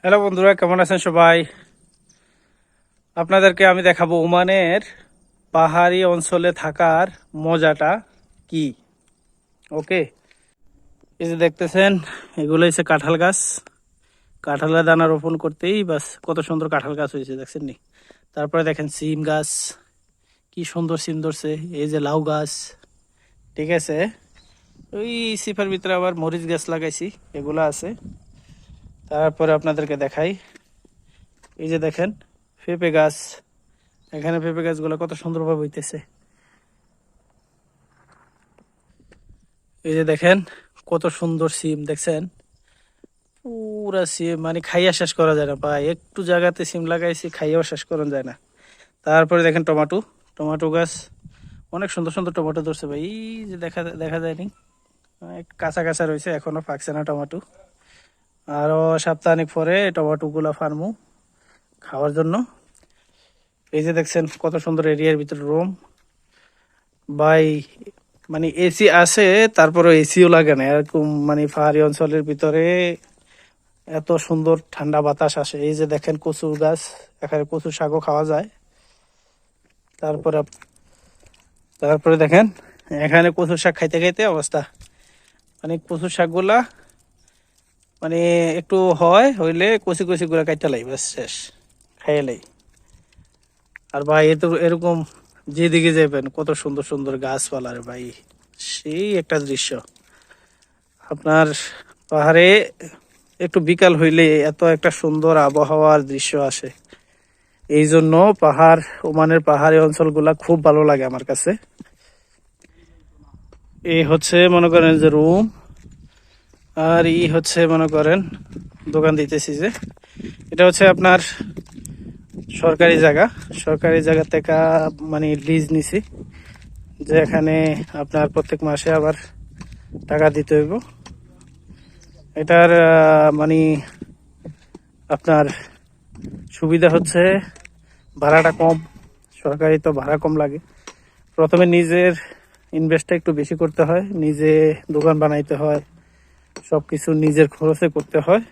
Hello বন্ধুরা, কেমন আছেন সবাই? আপনাদেরকে আমি দেখাবো ওমানের পাহাড়ি অঞ্চলে থাকার মজাটা কি। ওকে, এই যে দেখতেছেন, এগুলো হচ্ছে কাঁঠাল গাছ। কাঁঠালের দানা রোপণ করতেই বাস কত সুন্দর কাঁঠাল গাছ হয়েছে, দেখছেন নি? তারপরে দেখেন সিম গাছ, কি সুন্দর সিম ধরছে। এই যে লাউ গাছ, ঠিক আছে। ওই সিফার ভিতরে আবার মরিচ গাছ লাগাইছি, এগুলো আছে। তারপরে আপনাদেরকে দেখাই, এই যে দেখেন পেঁপে গাছ। এখানে পেঁপে গাছগুলো কত সুন্দরভাবে হইতেছে। এই যে দেখেন কত সুন্দর সিম, দেখছেন? পুরা সিম মানে খাইয়া শেষ করা যায় না ভাই। একটু জায়গাতে সিম লাগাইছি, খাইয়াও শেষ করা যায় না। তারপরে দেখেন টমেটো, টমেটো গাছ অনেক সুন্দর সুন্দর টমেটো ধরছে ভাই। এই যে দেখা দেখা যায়নি, একটু কাঁচা কাঁচা রয়েছে, এখনো পাকছে না টমেটো। আরো সপ্তাহানিক পরে টমেটো গুলা ফার্মু খাওয়ার জন্য। এই যে দেখছেন কত সুন্দর এরিয়ার ভিতরে রুম ভাই। মানে এসি আছে, তারপরে এসিও লাগে না এরকম। মানে পাহাড়ি অঞ্চলের ভিতরে এত সুন্দর ঠান্ডা বাতাস আসে। এই যে দেখেন কচুর গাছ, এখানে কচু শাকও খাওয়া যায়। তারপরে তারপরে দেখেন এখানে কচুর শাক খাইতে খাইতে অবস্থা, মানে কচুর শাক গুলা মানে একটু হইলে কচি কচি গুলা কাইটা লাই, বাস শেষ, খাইয়ে লাই। আর ভাই এত এরকম যেদিকে যাবেন কত সুন্দর সুন্দর গাছপালা রে ভাই, সেই একটা দৃশ্য। আপনার পাহাড়ে একটু বিকাল হইলে এত একটা সুন্দর আবহাওয়ার দৃশ্য আসে। এই জন্য ওমানের পাহাড়ি অঞ্চলগুলা খুব ভালো লাগে আমার কাছে। এই হচ্ছে মনে করেন যে রুম, আর এই হচ্ছে মনে করেন দোকান দিতেছি যে, এটা হচ্ছে আপনার সরকারি জায়গা। সরকারি জায়গা থেকে মানে লিজ নিছি, যে এখানে আপনার প্রত্যেক মাসে আবার টাকা দিতে হইব। এটার মানে আপনার সুবিধা হচ্ছে ভাড়াটা কম। সরকারি তো ভাড়া কম লাগে। প্রথমে নিজের ইনভেস্টটা একটু বেশি করতে হয়, নিজে দোকান বানাইতে হয়, সবকিছু নিজের খরচে করতে হয়।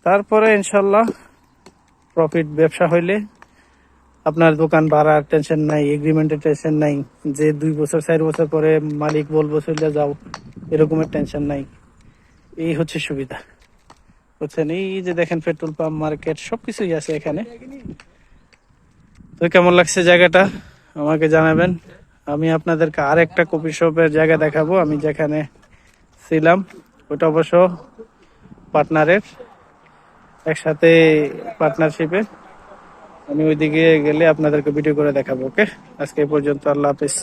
তারপরে ইনশাল্লাহ প্রফিট ব্যবসা হইলে আপনার দোকান ভাড়ার টেনশন নাই, এগ্রিমেন্টের টেনশন নাই, যে 2 বছর 4 বছর পরে মালিক বলবো চলে যাও, এরকমের টেনশন নাই। এই হচ্ছে সুবিধা, বুঝছেন? এই যে দেখেন পেট্রোল পাম্প, মার্কেট সবকিছুই আছে এখানে। তো কেমন লাগছে জায়গাটা আমাকে জানাবেন। আমি আপনাদেরকে আরেকটা কফি শপের জায়গা দেখাবো, আমি যেখানে ছিলাম। ওটা অবশ্য পার্টনারের, একসাথে পার্টনারশিপে। আমি ওইদিকে গেলে আপনাদেরকে ভিডিও করে দেখাবো। ওকে, আজকে এই পর্যন্ত, আল্লাহ হাফেজ।